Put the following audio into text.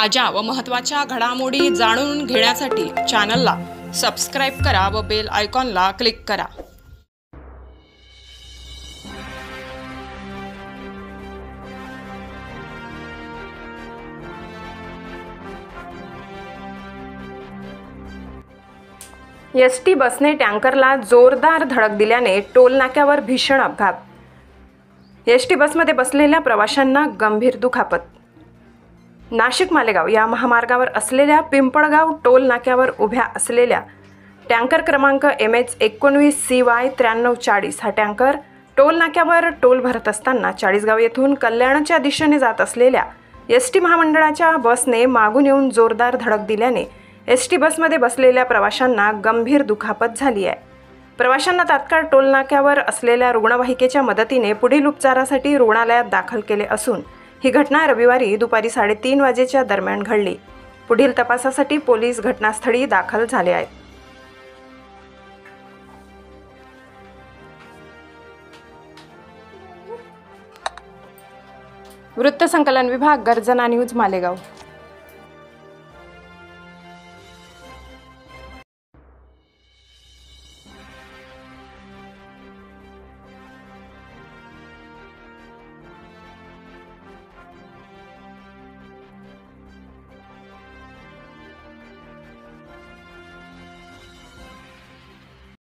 ताज्या व महत्त्वाच्या घडामोडी जाणून घेण्यासाठी चॅनलला सबस्क्राइब करा व बेल आयकॉनला क्लिक करा। एसटी बसने टँकरला जोरदार धडक दिल्याने टोल नाक्यावर भीषण अपघात। एसटी बसमध्ये बसलेल्या प्रवाशांना गंभीर दुखापत। नाशिक मालेगाव या महामार्गावर असलेल्या पिंपळगाव टोल नाक्यावर उभ्या असलेल्या टँकर क्रमांक MH19CY 9340 हा टँकर टोल नाक्यावर टोल भरत असताना चाळीसगाव येथून कल्याणच्या दिशेने जात असलेल्या एसटी महामंडळाच्या बसने मागून येऊन जोरदार धडक दिल्याने एसटी बसमध्ये बसलेल्या प्रवाशांना गंभीर दुखापत झाली आहे। प्रवाशांना तात्काळ टोल नाक्यावर असलेल्या रुग्णवाहिकेच्या मदतीने पुढील उपचारासाठी रुग्णालयात दाखल केले असून ही घटना रविवारी दुपारी 3:30 वाजेच्या दरम्यान घडली। पुढील तपासासाठी पोलीस घटनास्थळी दाखल झाले आहेत। वृत्तसंकलन विभाग, गर्जना न्यूज, मालेगाव।